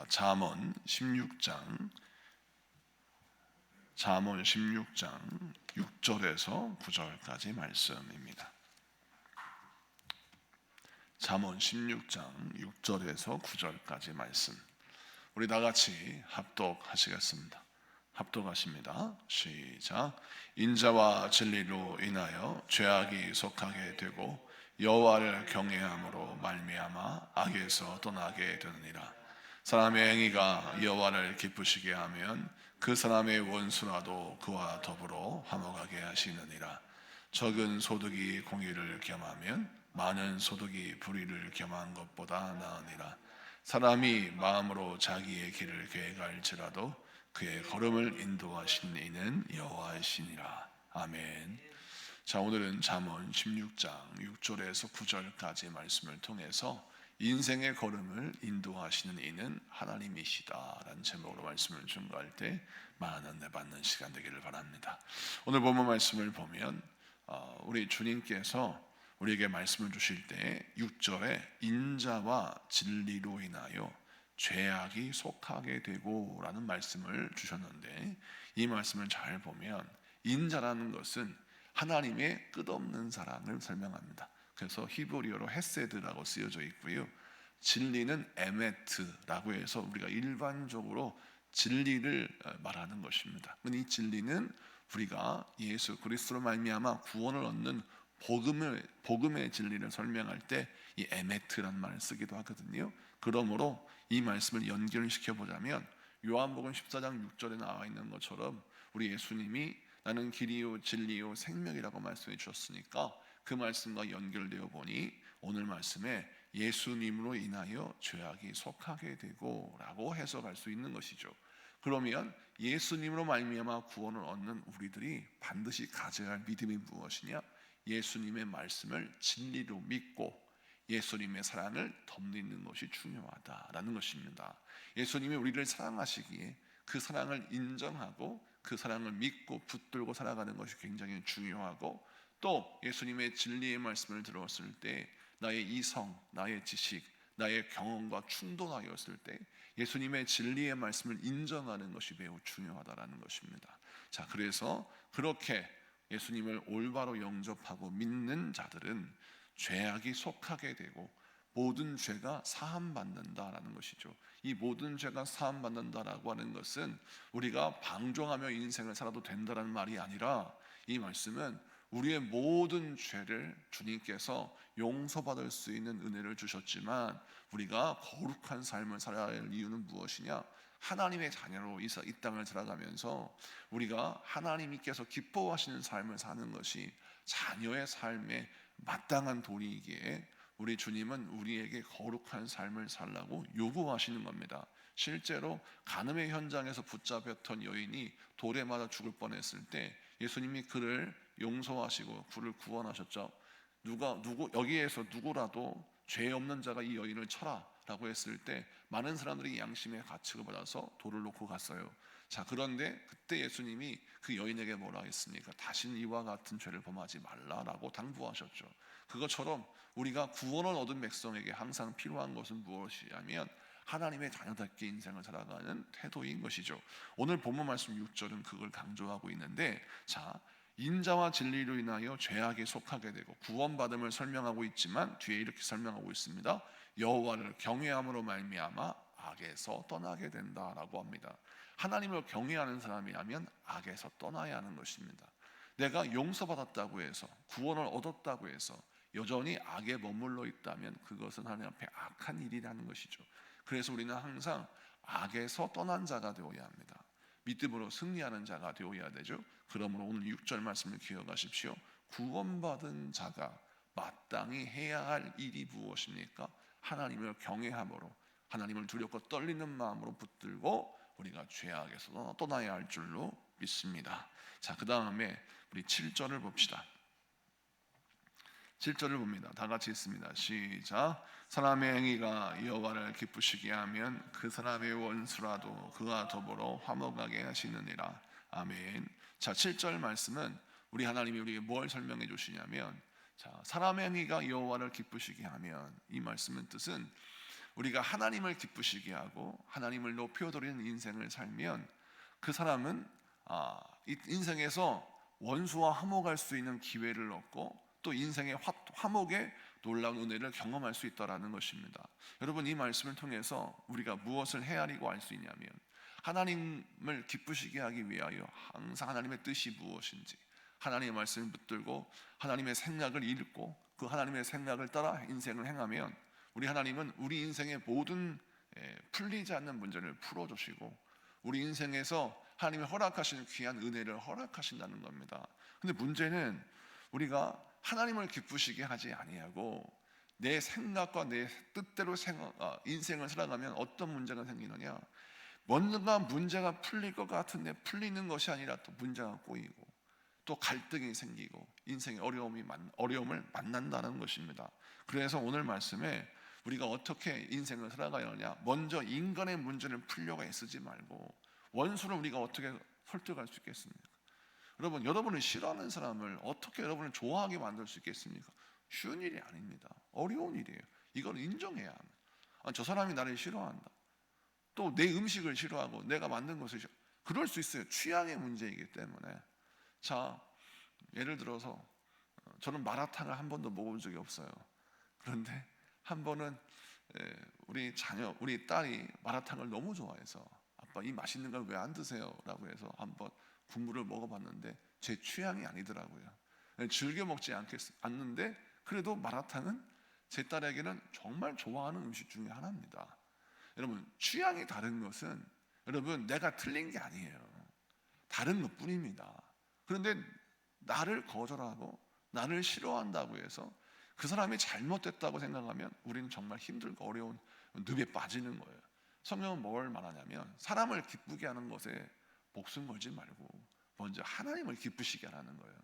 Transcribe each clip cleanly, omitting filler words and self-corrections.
잠언 16장 6절에서 9절까지 말씀입니다. 잠언 16장 6절에서 9절까지 말씀. 우리 다 같이 합독하시겠습니다. 합독하십니다. 시작. 인자와 진리로 인하여 죄악이 속하게 되고 여호와를 경외함으로 말미암아 악에서 떠나게 되느니라. 사람의 행위가 여호와를 기쁘시게 하면 그 사람의 원수라도 그와 더불어 화목하게 하시느니라. 적은 소득이 공의를 겸하면 많은 소득이 불의를 겸한 것보다 나으니라. 사람이 마음으로 자기의 길을 계획할지라도 그의 걸음을 인도하신 이는 여호와이시니라. 아멘. 자, 오늘은 잠언 16장 6절에서 9절까지 말씀을 통해서 인생의 걸음을 인도하시는 이는 하나님이시다 라는 제목으로 말씀을 증거할 때 많은 은혜 받는 시간 되기를 바랍니다. 오늘 본문 말씀을 보면 우리 주님께서 우리에게 말씀을 주실 때 6절에 인자와 진리로 인하여 죄악이 속하게 되고 라는 말씀을 주셨는데, 이 말씀을 잘 보면 인자라는 것은 하나님의 끝없는 사랑을 설명합니다. 그래서 히브리어로 헤세드라고 쓰여져 있고요, 진리는 에메트라고 해서 우리가 일반적으로 진리를 말하는 것입니다. 이 진리는 우리가 예수 그리스도로 말미암아 구원을 얻는 복음의 진리를 설명할 때 이 에메트라는 말을 쓰기도 하거든요. 그러므로 이 말씀을 연결시켜 보자면 요한복음 14장 6절에 나와 있는 것처럼 우리 예수님이 나는 길이요 진리요 생명이라고 말씀해 주셨으니까 그 말씀과 연결되어 보니 오늘 말씀에 예수님으로 인하여 죄악이 속하게 되고 라고 해석할 수 있는 것이죠. 그러면 예수님으로 말미암아 구원을 얻는 우리들이 반드시 가져야 할 믿음이 무엇이냐? 예수님의 말씀을 진리로 믿고 예수님의 사랑을 덧입는 것이 중요하다라는 것입니다. 예수님이 우리를 사랑하시기에 그 사랑을 인정하고 그 사랑을 믿고 붙들고 살아가는 것이 굉장히 중요하고, 또 예수님의 진리의 말씀을 들었을 때 나의 이성, 나의 지식, 나의 경험과 충돌하였을 때 예수님의 진리의 말씀을 인정하는 것이 매우 중요하다라는 것입니다. 자, 그래서 그렇게 예수님을 올바로 영접하고 믿는 자들은 죄악이 속하게 되고 모든 죄가 사함받는다라는 것이죠. 이 모든 죄가 사함받는다라고 하는 것은 우리가 방종하며 인생을 살아도 된다라는 말이 아니라, 이 말씀은 우리의 모든 죄를 주님께서 용서받을 수 있는 은혜를 주셨지만 우리가 거룩한 삶을 살아야 할 이유는 무엇이냐? 하나님의 자녀로 이 땅을 살아가면서 우리가 하나님께서 기뻐하시는 삶을 사는 것이 자녀의 삶에 마땅한 도리이기에 우리 주님은 우리에게 거룩한 삶을 살라고 요구하시는 겁니다. 실제로 간음의 현장에서 붙잡혔던 여인이 돌에 맞아 죽을 뻔했을 때 예수님이 그를 용서하시고 그를 구원하셨죠. 여기에서 누구라도 죄 없는 자가 이 여인을 쳐라 라고 했을 때 많은 사람들이 양심의 가책을 받아서 돌을 놓고 갔어요. 자, 그런데 그때 예수님이 그 여인에게 뭐라 했습니까? 다시는 이와 같은 죄를 범하지 말라라고 당부하셨죠. 그것처럼 우리가 구원을 얻은 백성에게 항상 필요한 것은 무엇이냐면 하나님의 자녀답게 인생을 살아가는 태도인 것이죠. 오늘 본문 말씀 6절은 그걸 강조하고 있는데, 자, 인자와 진리로 인하여 죄악에 속하게 되고 구원받음을 설명하고 있지만 뒤에 이렇게 설명하고 있습니다. 여호와를 경외함으로 말미암아 악에서 떠나게 된다라고 합니다. 하나님을 경외하는 사람이라면 악에서 떠나야 하는 것입니다. 내가 용서받았다고 해서 구원을 얻었다고 해서 여전히 악에 머물러 있다면 그것은 하나님 앞에 악한 일이라는 것이죠. 그래서 우리는 항상 악에서 떠난 자가 되어야 합니다. 믿음으로 승리하는 자가 되어야 되죠. 그러므로 오늘 6절 말씀을 기억하십시오. 구원받은 자가 마땅히 해야 할 일이 무엇입니까? 하나님을 경외함으로, 하나님을 두렵고 떨리는 마음으로 붙들고 우리가 죄악에서 떠나야 할 줄로 믿습니다. 자, 그 다음에 우리 7절을 봅시다. 7절을 봅니다. 다 같이 읽습니다. 시작. 사람의 행위가 여호와를 기쁘시게 하면 그 사람의 원수라도 그와 더불어 화목하게 하시느니라. 아멘. 자, 7절 말씀은 우리 하나님이 우리에게 뭘 설명해 주시냐면, 자, 사람의 행위가 여호와를 기쁘시게 하면, 이 말씀의 뜻은 우리가 하나님을 기쁘시게 하고 하나님을 높여드리는 인생을 살면 그 사람은 이 인생에서 원수와 화목할 수 있는 기회를 얻고 또 인생의 화목의 놀라운 은혜를 경험할 수 있다라는 것입니다. 여러분, 이 말씀을 통해서 우리가 무엇을 헤아리고 알 수 있냐면, 하나님을 기쁘시게 하기 위하여 항상 하나님의 뜻이 무엇인지 하나님의 말씀을 붙들고 하나님의 생각을 읽고 그 하나님의 생각을 따라 인생을 행하면 우리 하나님은 우리 인생의 모든 풀리지 않는 문제를 풀어주시고 우리 인생에서 하나님이 허락하시는 귀한 은혜를 허락하신다는 겁니다. 근데 문제는 우리가 하나님을 기쁘시게 하지 아니하고 내 생각과 내 뜻대로 인생을 살아가면 어떤 문제가 생기느냐, 뭔가 문제가 풀릴 것 같은데 풀리는 것이 아니라 또 문제가 꼬이고 또 갈등이 생기고 인생의 어려움을 만난다는 것입니다. 그래서 오늘 말씀에 우리가 어떻게 인생을 살아가야 하느냐, 먼저 인간의 문제를 풀려고 애쓰지 말고 원수를 우리가 어떻게 설득할 수 있겠습니까? 여러분을 싫어하는 사람을 어떻게 여러분을 좋아하게 만들 수 있겠습니까? 쉬운 일이 아닙니다. 어려운 일이에요. 이걸 인정해야 합니다. 저 사람이 나를 싫어한다, 또 내 음식을 싫어하고 내가 만든 것을 그럴 수 있어요. 취향의 문제이기 때문에. 자, 예를 들어서 저는 마라탕을 한 번도 먹어본 적이 없어요. 그런데 한 번은 우리 딸이 마라탕을 너무 좋아해서 아빠 이 맛있는 걸 왜 안 드세요? 라고 해서 한번 국물을 먹어봤는데 제 취향이 아니더라고요. 즐겨 먹지 않는데 그래도 마라탕은 제 딸에게는 정말 좋아하는 음식 중에 하나입니다. 여러분, 취향이 다른 것은 내가 틀린 게 아니에요. 다른 것뿐입니다. 그런데 나를 거절하고 나를 싫어한다고 해서 그 사람이 잘못됐다고 생각하면 우리는 정말 힘들고 어려운 늪에 빠지는 거예요. 성경은 뭘 말하냐면 사람을 기쁘게 하는 것에 목숨 걸지 말고 먼저 하나님을 기쁘시게 하라는 거예요.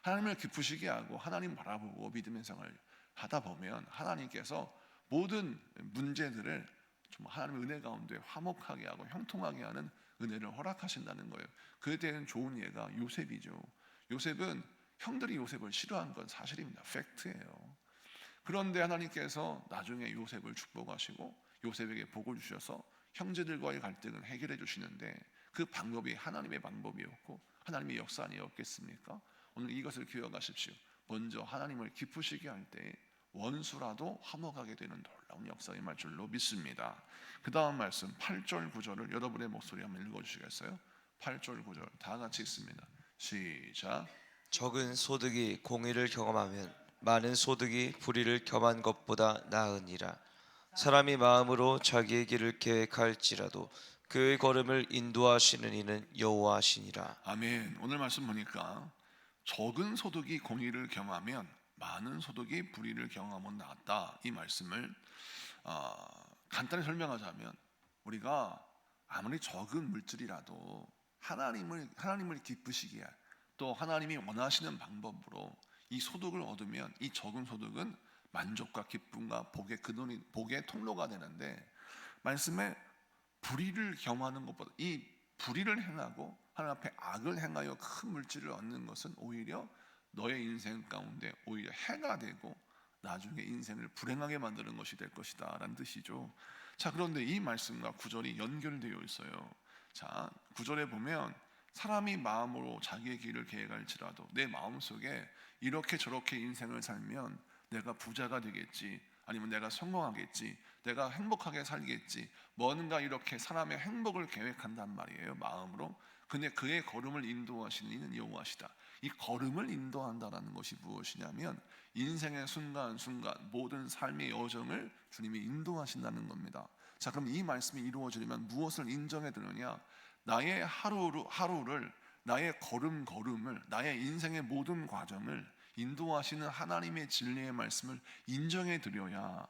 하나님을 기쁘시게 하고 하나님 바라보고 믿음의 생활을 하다 보면 하나님께서 모든 문제들을 좀 하나님의 은혜 가운데 화목하게 하고 형통하게 하는 은혜를 허락하신다는 거예요. 그에 대한 좋은 예가 요셉이죠. 요셉은 형들이 요셉을 싫어한 건 사실입니다. 팩트예요. 그런데 하나님께서 나중에 요셉을 축복하시고 요셉에게 복을 주셔서 형제들과의 갈등을 해결해 주시는데 그 방법이 하나님의 방법이었고 하나님의 역사 아니었겠습니까? 오늘 이것을 기억하십시오. 먼저 하나님을 기쁘시게 할 때 원수라도 화목하게 되는 놀라운 역사의 말 줄로 믿습니다. 그 다음 말씀 8절 9절을 여러분의 목소리 한번 읽어주시겠어요? 8절 9절 다 같이 있습니다. 시작. 적은 소득이 공의를 경험하면 많은 소득이 불의를 겸한 것보다 나으니라. 사람이 마음으로 자기의 길을 계획할지라도 그의 걸음을 인도하시는 이는 여호와시니라. 아멘. 오늘 말씀 보니까 적은 소득이 공의를 경험하면 많은 소득이 불의를 경험하면 낫다, 이 말씀을 간단히 설명하자면 우리가 아무리 적은 물질이라도 하나님을 기쁘시게 할, 또 하나님이 원하시는 방법으로 이 소득을 얻으면 이 적은 소득은 만족과 기쁨과 복의 통로가 되는데, 말씀에 불의를 경험하는 것보다 이 불의를 행하고 하나님 앞에 악을 행하여 큰 물질을 얻는 것은 오히려 너의 인생 가운데 오히려 해가 되고 나중에 인생을 불행하게 만드는 것이 될 것이다 라는 뜻이죠. 자, 그런데 이 말씀과 구절이 연결되어 있어요. 자, 구절에 보면 사람이 마음으로 자기의 길을 계획할지라도 내 마음속에 이렇게 저렇게 인생을 살면 내가 부자가 되겠지, 아니면 내가 성공하겠지, 내가 행복하게 살겠지, 뭔가 이렇게 사람의 행복을 계획한단 말이에요, 마음으로. 근데 그의 걸음을 인도하시는 이는 여호와시다. 이 걸음을 인도한다라는 것이 무엇이냐면 인생의 순간순간 모든 삶의 여정을 주님이 인도하신다는 겁니다. 자, 그럼 이 말씀이 이루어지려면 무엇을 인정해 드느냐? 나의 하루를, 나의 걸음을, 나의 인생의 모든 과정을 인도하시는 하나님의 진리의 말씀을 인정해 드려야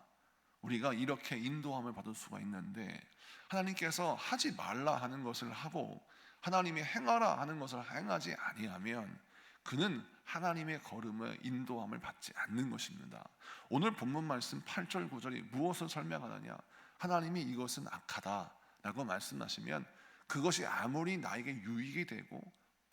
우리가 이렇게 인도함을 받을 수가 있는데, 하나님께서 하지 말라 하는 것을 하고 하나님이 행하라 하는 것을 행하지 아니하면 그는 하나님의 걸음을 인도함을 받지 않는 것입니다. 오늘 본문 말씀 8절 9절이 무엇을 설명하느냐? 하나님이 이것은 악하다 라고 말씀하시면 그것이 아무리 나에게 유익이 되고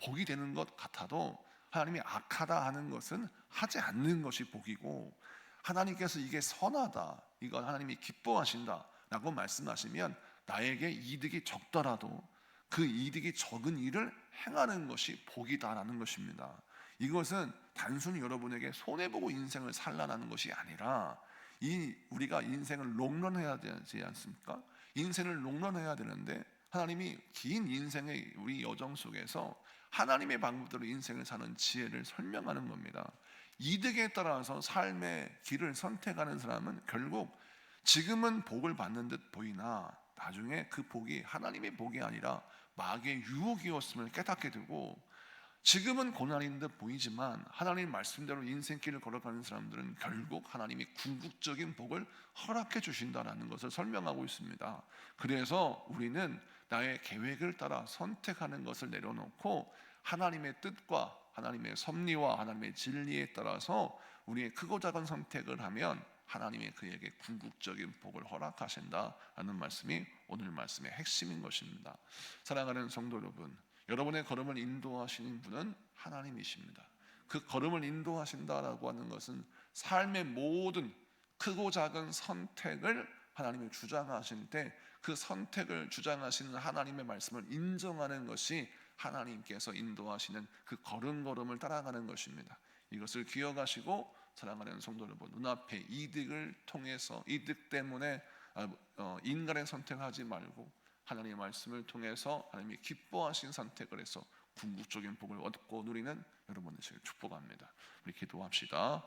복이 되는 것 같아도 하나님이 악하다 하는 것은 하지 않는 것이 복이고, 하나님께서 이게 선하다, 이거 하나님이 기뻐하신다라고 말씀하시면 나에게 이득이 적더라도 그 이득이 적은 일을 행하는 것이 복이다라는 것입니다. 이것은 단순히 여러분에게 손해보고 인생을 살라는 것이 아니라 우리가 인생을 롱런해야 되지 않습니까? 인생을 롱런해야 되는데 하나님이 긴 인생의 우리 여정 속에서 하나님의 방법대로 인생을 사는 지혜를 설명하는 겁니다. 이득에 따라서 삶의 길을 선택하는 사람은 결국 지금은 복을 받는 듯 보이나 나중에 그 복이 하나님의 복이 아니라 마귀의 유혹이었음을 깨닫게 되고, 지금은 고난인 듯 보이지만 하나님 말씀대로 인생길을 걸어가는 사람들은 결국 하나님이 궁극적인 복을 허락해 주신다는 것을 설명하고 있습니다. 그래서 우리는 나의 계획을 따라 선택하는 것을 내려놓고 하나님의 뜻과 하나님의 섭리와 하나님의 진리에 따라서 우리의 크고 작은 선택을 하면 하나님이 그에게 궁극적인 복을 허락하신다라는 말씀이 오늘 말씀의 핵심인 것입니다. 사랑하는 성도 여러분, 여러분의 걸음을 인도하시는 분은 하나님이십니다. 그 걸음을 인도하신다라고 하는 것은 삶의 모든 크고 작은 선택을 하나님이 주장하실 때 그 선택을 주장하시는 하나님의 말씀을 인정하는 것이 하나님께서 인도하시는 그 걸음걸음을 따라가는 것입니다. 이것을 기억하시고 사랑하는 성도 여러분, 눈앞에 이득을 통해서 이득 때문에 인간의 선택하지 말고 하나님의 말씀을 통해서 하나님이 기뻐하신 선택을 해서 궁극적인 복을 얻고 누리는 여러분 되시길 축복합니다. 우리 기도합시다.